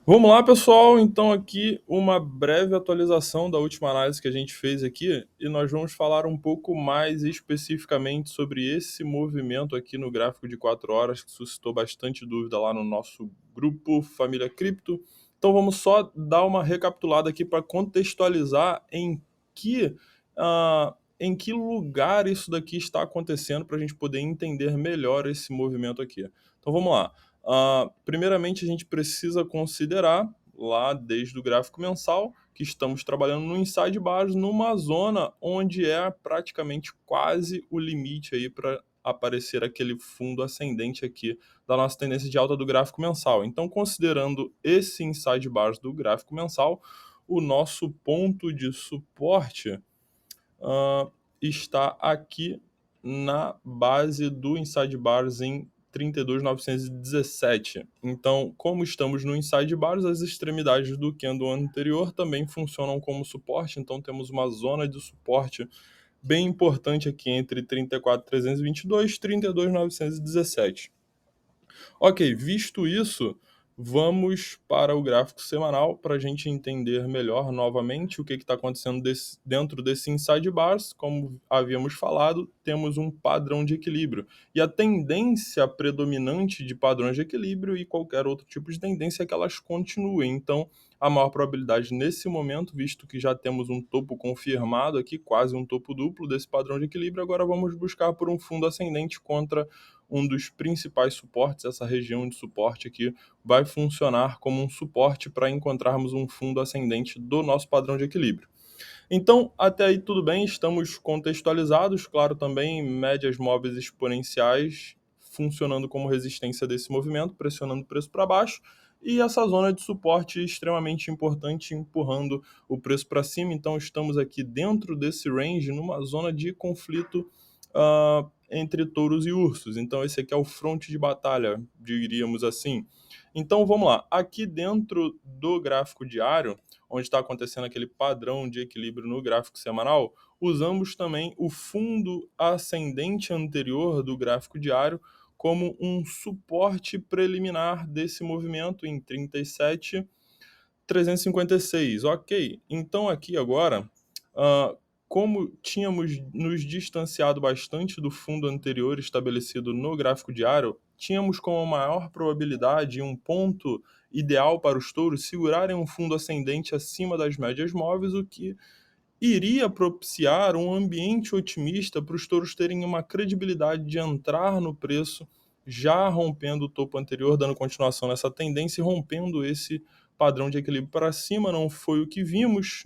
Vamos lá, pessoal. Então, aqui uma breve atualização da última análise que a gente fez aqui e nós vamos falar um pouco mais especificamente sobre esse movimento aqui no gráfico de 4 horas que suscitou bastante dúvida lá no nosso grupo Família Cripto. Então, vamos só dar uma recapitulada aqui para contextualizar que, em que lugar isso daqui está acontecendo para a gente poder entender melhor esse movimento aqui. Então, vamos lá. Primeiramente, a gente precisa considerar, lá desde o gráfico mensal, que estamos trabalhando no inside bars, numa zona onde é praticamente quase o limite aí para aparecer aquele fundo ascendente aqui da nossa tendência de alta do gráfico mensal. Então, considerando esse inside bars do gráfico mensal, o nosso ponto de suporte uh, está aqui na base do Inside Bars em 32.917. Então, como estamos no Inside Bars, as extremidades do candle anterior também funcionam como suporte, então temos uma zona de suporte bem importante aqui entre 34.322 e 32.917. Ok, visto isso, vamos para o gráfico semanal para a gente entender melhor novamente o que está acontecendo dentro desse inside bars. Como havíamos falado, temos um padrão de equilíbrio. E a tendência predominante de padrões de equilíbrio e qualquer outro tipo de tendência é que elas continuem. Então, a maior probabilidade nesse momento, visto que já temos um topo confirmado aqui, quase um topo duplo desse padrão de equilíbrio, agora vamos buscar por um fundo ascendente contra um dos principais suportes. Essa região de suporte aqui vai funcionar como um suporte para encontrarmos um fundo ascendente do nosso padrão de equilíbrio. Então, até aí tudo bem, estamos contextualizados, claro, também médias móveis exponenciais funcionando como resistência desse movimento, pressionando o preço para baixo, e essa zona de suporte extremamente importante, empurrando o preço para cima. Então, estamos aqui dentro desse range, numa zona de conflito entre touros e ursos. Então, esse aqui é o fronte de batalha, diríamos assim. Então, vamos lá. Aqui dentro do gráfico diário, onde está acontecendo aquele padrão de equilíbrio no gráfico semanal, usamos também o fundo ascendente anterior do gráfico diário como um suporte preliminar desse movimento em 37.356. Ok, então aqui agora, como tínhamos nos distanciado bastante do fundo anterior estabelecido no gráfico diário, tínhamos como maior probabilidade um ponto ideal para os touros segurarem um fundo ascendente acima das médias móveis, o que iria propiciar um ambiente otimista para os touros terem uma credibilidade de entrar no preço, já rompendo o topo anterior, dando continuação nessa tendência e rompendo esse padrão de equilíbrio para cima. Não foi o que vimos,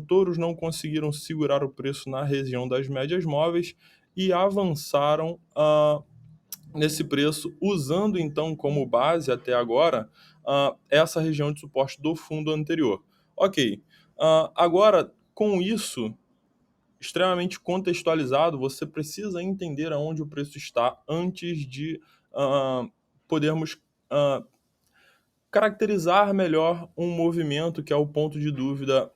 touros não conseguiram segurar o preço na região das médias móveis e avançaram nesse preço, usando então como base até agora essa região de suporte do fundo anterior. Ok, agora com isso extremamente contextualizado, você precisa entender aonde o preço está antes de podermos caracterizar melhor um movimento que é o ponto de dúvida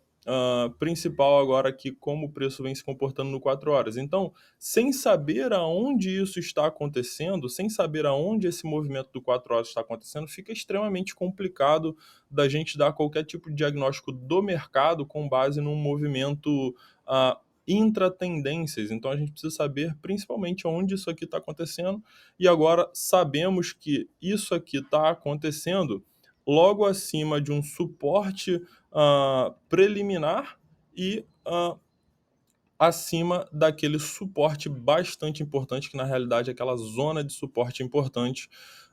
principal agora aqui, como o preço vem se comportando no 4 horas. Então, sem saber aonde isso está acontecendo, sem saber aonde esse movimento do 4 horas está acontecendo, fica extremamente complicado da gente dar qualquer tipo de diagnóstico do mercado com base num movimento intratendências. Então a gente precisa saber principalmente onde isso aqui está acontecendo, e agora sabemos que isso aqui está acontecendo logo acima de um suporte preliminar e acima daquele suporte bastante importante, que na realidade é aquela zona de suporte importante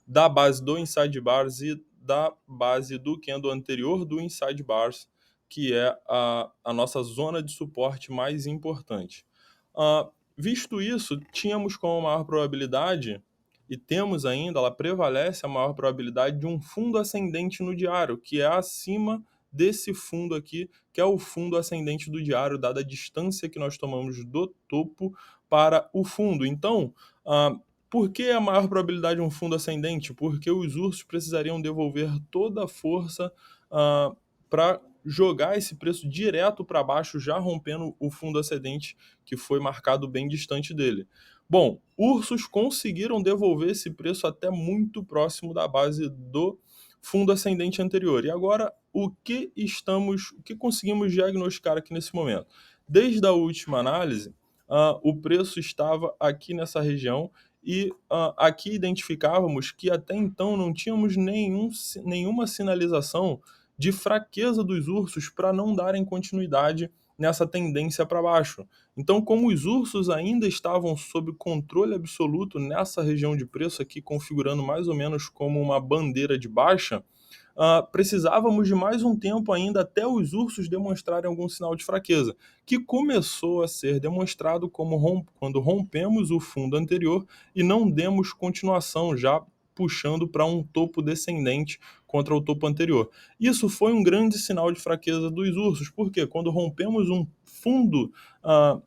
da base do Inside Bars e da base do candle anterior do Inside Bars, que é a nossa zona de suporte mais importante. Visto isso, tínhamos como maior probabilidade, e temos ainda, ela prevalece a maior probabilidade de um fundo ascendente no diário, que é acima desse fundo aqui, que é o fundo ascendente do diário, dada a distância que nós tomamos do topo para o fundo. Então, por que a maior probabilidade de um fundo ascendente? Porque os ursos precisariam devolver toda a força para jogar esse preço direto para baixo, já rompendo o fundo ascendente que foi marcado bem distante dele. Bom, ursos conseguiram devolver esse preço até muito próximo da base do fundo ascendente anterior. E agora, o que conseguimos diagnosticar aqui nesse momento? Desde a última análise, o preço estava aqui nessa região e aqui identificávamos que até então não tínhamos nenhuma sinalização de fraqueza dos ursos para não darem continuidade nessa tendência para baixo. Então, como os ursos ainda estavam sob controle absoluto nessa região de preço aqui, configurando mais ou menos como uma bandeira de baixa, precisávamos de mais um tempo ainda até os ursos demonstrarem algum sinal de fraqueza, que começou a ser demonstrado quando rompemos o fundo anterior e não demos continuação, já puxando para um topo descendente contra o topo anterior. Isso foi um grande sinal de fraqueza dos ursos, porque quando rompemos um fundo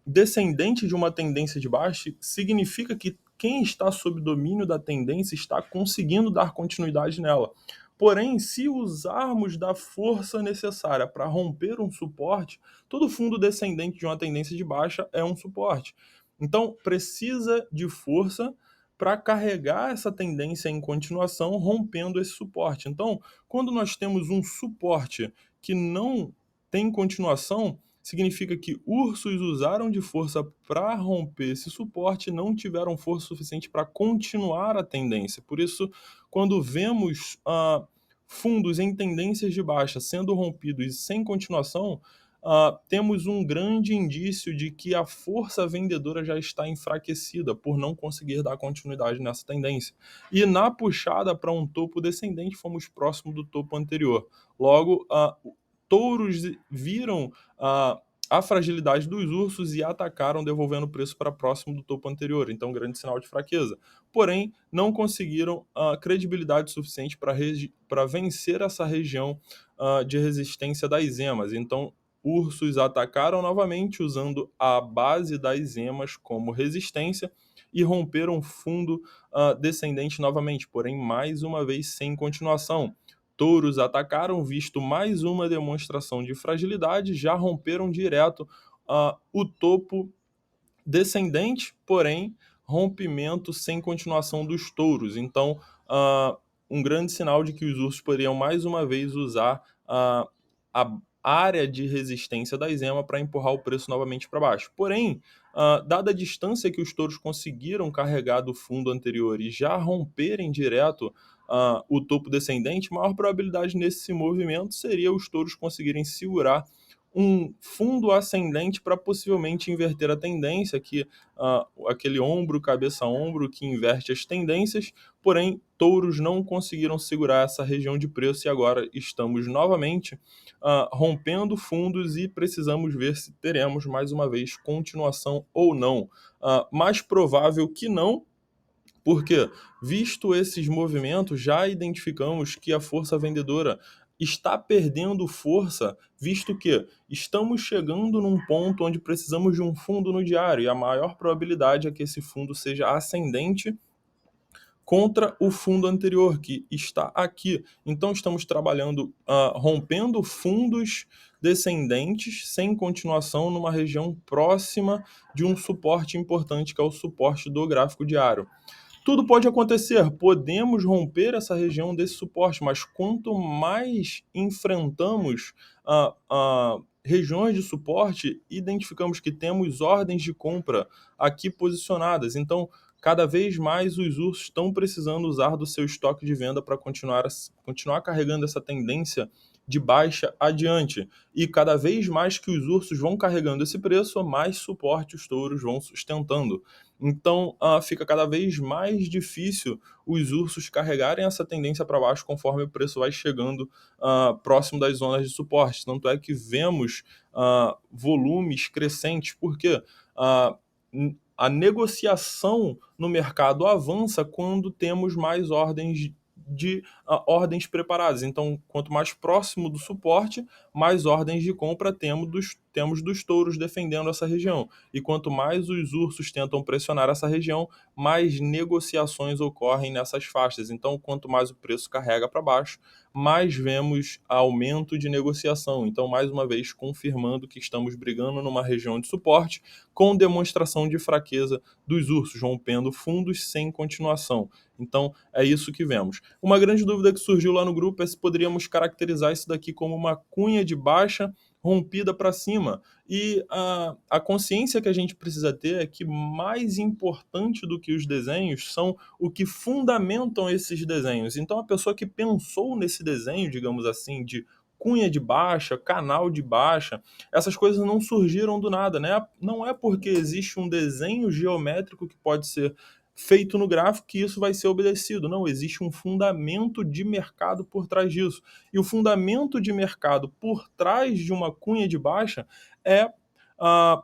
descendente de uma tendência de baixa, significa que quem está sob domínio da tendência está conseguindo dar continuidade nela. Porém, se usarmos da força necessária para romper um suporte, todo fundo descendente de uma tendência de baixa é um suporte. Então, precisa de força para carregar essa tendência em continuação, rompendo esse suporte. Então, quando nós temos um suporte que não tem continuação, significa que ursos usaram de força para romper esse suporte e não tiveram força suficiente para continuar a tendência. Por isso, quando vemos fundos em tendências de baixa sendo rompidos sem continuação, temos um grande indício de que a força vendedora já está enfraquecida por não conseguir dar continuidade nessa tendência. E na puxada para um topo descendente, fomos próximo do topo anterior. Logo, touros viram a fragilidade dos ursos e atacaram, devolvendo o preço para próximo do topo anterior. Então, grande sinal de fraqueza. Porém, não conseguiram credibilidade suficiente para vencer essa região de resistência das emas. Então, ursos atacaram novamente usando a base das emas como resistência e romperam fundo descendente novamente, porém mais uma vez sem continuação. Touros atacaram, visto mais uma demonstração de fragilidade, já romperam direto o topo descendente, porém rompimento sem continuação dos touros. Então, um grande sinal de que os ursos poderiam mais uma vez usar a área de resistência da Zema para empurrar o preço novamente para baixo. Porém, dada a distância que os touros conseguiram carregar do fundo anterior e já romperem direto o topo descendente, maior probabilidade nesse movimento seria os touros conseguirem segurar um fundo ascendente para possivelmente inverter a tendência, aquele ombro, cabeça-ombro que inverte as tendências, porém, touros não conseguiram segurar essa região de preço e agora estamos novamente rompendo fundos e precisamos ver se teremos mais uma vez continuação ou não. Mais provável que não, porque, visto esses movimentos, já identificamos que a força vendedora está perdendo força, visto que estamos chegando num ponto onde precisamos de um fundo no diário, e a maior probabilidade é que esse fundo seja ascendente contra o fundo anterior, que está aqui. Então, estamos trabalhando, rompendo fundos descendentes sem continuação numa região próxima de um suporte importante, que é o suporte do gráfico diário. Tudo pode acontecer, podemos romper essa região desse suporte, mas quanto mais enfrentamos regiões de suporte, identificamos que temos ordens de compra aqui posicionadas. Então, cada vez mais os ursos estão precisando usar do seu estoque de venda para continuar carregando essa tendência de baixa adiante. E cada vez mais que os ursos vão carregando esse preço, mais suporte os touros vão sustentando. Então, fica cada vez mais difícil os ursos carregarem essa tendência para baixo conforme o preço vai chegando próximo das zonas de suporte. Tanto é que vemos volumes crescentes, porque a negociação no mercado avança quando temos mais ordens preparadas. Então, quanto mais próximo do suporte, mais ordens de compra temos dos touros defendendo essa região. E quanto mais os ursos tentam pressionar essa região, mais negociações ocorrem nessas faixas. Então, quanto mais o preço carrega para baixo, mais vemos aumento de negociação. Então, mais uma vez, confirmando que estamos brigando numa região de suporte com demonstração de fraqueza dos ursos, rompendo fundos sem continuação. Então, é isso que vemos. Uma grande dúvida que surgiu lá no grupo é se poderíamos caracterizar isso daqui como uma cunha de baixa rompida para cima. E a consciência que a gente precisa ter é que mais importante do que os desenhos são o que fundamentam esses desenhos. Então, a pessoa que pensou nesse desenho, digamos assim, de cunha de baixa, canal de baixa, essas coisas não surgiram do nada, né? Não é porque existe um desenho geométrico que pode ser feito no gráfico que isso vai ser obedecido. Não, existe um fundamento de mercado por trás disso. E o fundamento de mercado por trás de uma cunha de baixa é ah,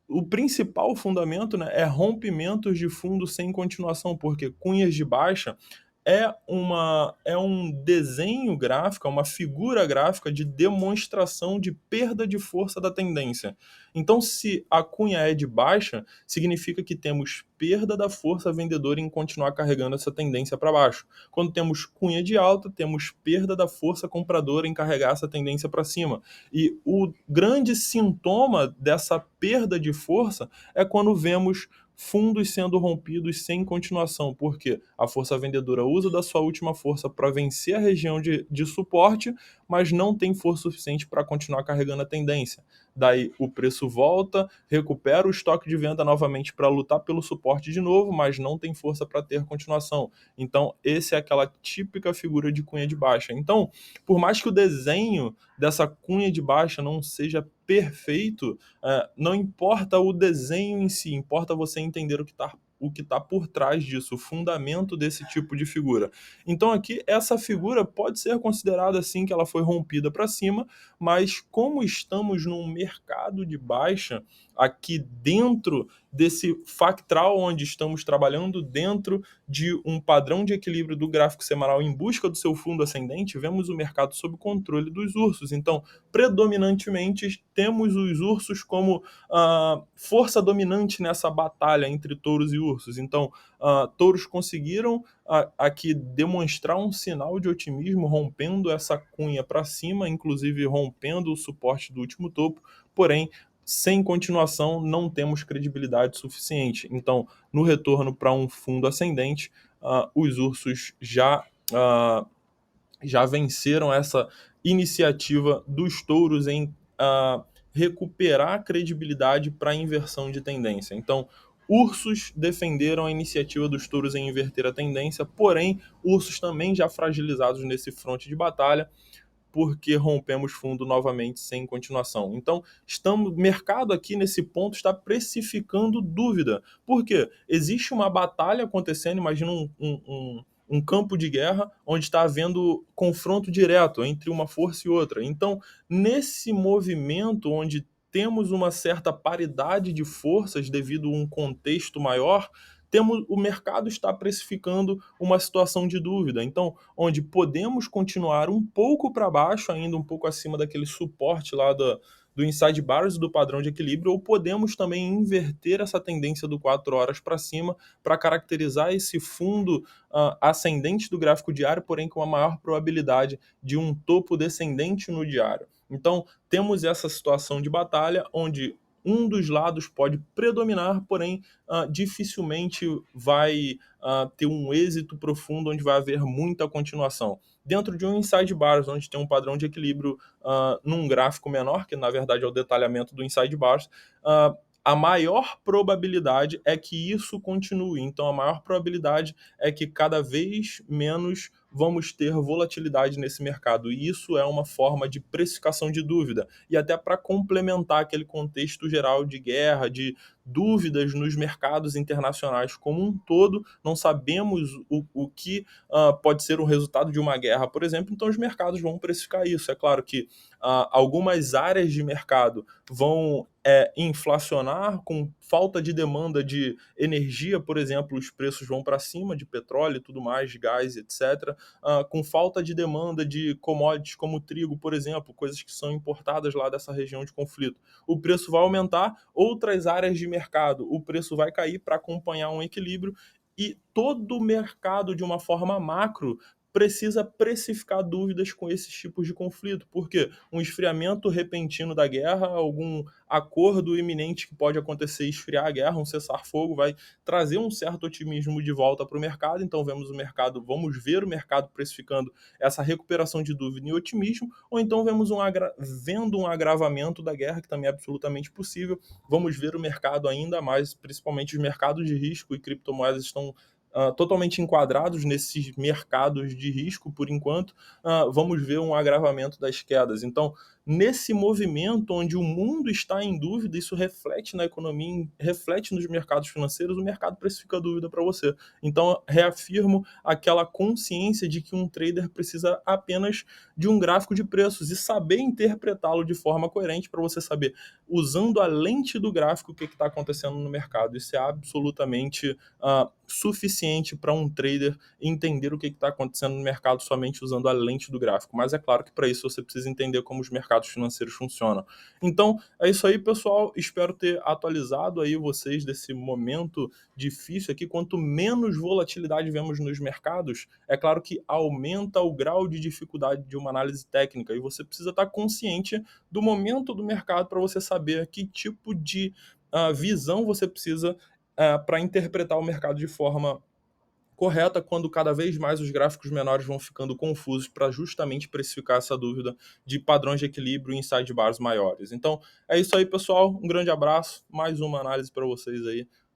o principal fundamento, né, é rompimentos de fundo sem continuação, porque cunhas de baixa é um desenho gráfico, é uma figura gráfica de demonstração de perda de força da tendência. Então, se a cunha é de baixa, significa que temos perda da força vendedora em continuar carregando essa tendência para baixo. Quando temos cunha de alta, temos perda da força compradora em carregar essa tendência para cima. E o grande sintoma dessa perda de força é quando vemos fundos sendo rompidos sem continuação, porque a força vendedora usa da sua última força para vencer a região de suporte, mas não tem força suficiente para continuar carregando a tendência. Daí o preço volta, recupera o estoque de venda novamente para lutar pelo suporte de novo, mas não tem força para ter continuação. Então, esse é aquela típica figura de cunha de baixa. Então, por mais que o desenho dessa cunha de baixa não seja perfeito, não importa o desenho em si, importa você entender o que está por trás disso, o fundamento desse tipo de figura. Então aqui, essa figura pode ser considerada assim que ela foi rompida para cima, mas como estamos num mercado de baixa, aqui dentro desse factral onde estamos trabalhando, dentro de um padrão de equilíbrio do gráfico semanal em busca do seu fundo ascendente, vemos o mercado sob controle dos ursos. Então, predominantemente, temos os ursos como força dominante nessa batalha entre touros e ursos. Então, touros conseguiram aqui demonstrar um sinal de otimismo, rompendo essa cunha para cima, inclusive rompendo o suporte do último topo, porém, sem continuação, não temos credibilidade suficiente. Então, no retorno para um fundo ascendente, os ursos já venceram essa iniciativa dos touros em recuperar a credibilidade para a inversão de tendência. Então, ursos defenderam a iniciativa dos touros em inverter a tendência, porém, ursos também já fragilizados nesse fronte de batalha, porque rompemos fundo novamente sem continuação. Então, mercado aqui nesse ponto está precificando dúvida. Por quê? Existe uma batalha acontecendo, imagina um campo de guerra onde está havendo confronto direto entre uma força e outra. Então, nesse movimento onde temos uma certa paridade de forças devido a um contexto maior, o mercado está precificando uma situação de dúvida. Então, onde podemos continuar um pouco para baixo, ainda um pouco acima daquele suporte lá do inside bars do padrão de equilíbrio, ou podemos também inverter essa tendência do 4 horas para cima para caracterizar esse fundo ascendente do gráfico diário, porém com a maior probabilidade de um topo descendente no diário. Então, temos essa situação de batalha onde um dos lados pode predominar, porém dificilmente vai ter um êxito profundo onde vai haver muita continuação. Dentro de um inside bars, onde tem um padrão de equilíbrio num gráfico menor, que na verdade é o detalhamento do inside bars, a maior probabilidade é que isso continue. Então, a maior probabilidade é que cada vez menos vamos ter volatilidade nesse mercado. E isso é uma forma de precificação de dúvida. E até para complementar aquele contexto geral de guerra, de dúvidas nos mercados internacionais como um todo, não sabemos o que pode ser o resultado de uma guerra, por exemplo, então os mercados vão precificar isso. É claro que algumas áreas de mercado vão inflacionar com falta de demanda de energia, por exemplo, os preços vão para cima de petróleo e tudo mais, de gás, etc. Com falta de demanda de commodities como trigo, por exemplo, coisas que são importadas lá dessa região de conflito. O preço vai aumentar, outras áreas de mercado, o preço vai cair para acompanhar um equilíbrio e todo o mercado, de uma forma macro, precisa precificar dúvidas com esses tipos de conflito. Por quê? Um esfriamento repentino da guerra, algum acordo iminente que pode acontecer, esfriar a guerra, um cessar-fogo, vai trazer um certo otimismo de volta para o mercado. Então vamos ver o mercado precificando essa recuperação de dúvida e otimismo, ou então vendo um agravamento da guerra, que também é absolutamente possível. Vamos ver o mercado ainda mais, principalmente os mercados de risco e criptomoedas estão totalmente enquadrados nesses mercados de risco por enquanto. Vamos ver um agravamento das quedas. Então, nesse movimento onde o mundo está em dúvida, isso reflete na economia, reflete nos mercados financeiros, o mercado precifica a dúvida para você. Então, reafirmo aquela consciência de que um trader precisa apenas de um gráfico de preços e saber interpretá-lo de forma coerente para você saber, usando a lente do gráfico, o que está acontecendo no mercado. Isso é absolutamente suficiente para um trader entender o que está acontecendo no mercado somente usando a lente do gráfico. Mas é claro que para isso você precisa entender como os mercados financeiros funcionam. Então, é isso aí, pessoal. Espero ter atualizado aí vocês desse momento difícil aqui. Quanto menos volatilidade vemos nos mercados, é claro que aumenta o grau de dificuldade de uma análise técnica e você precisa estar consciente do momento do mercado para você saber que tipo de visão você precisa para interpretar o mercado de forma correta, quando cada vez mais os gráficos menores vão ficando confusos, para justamente precificar essa dúvida de padrões de equilíbrio em sidebars maiores. Então, é isso aí, pessoal. Um grande abraço. Mais uma análise para vocês aí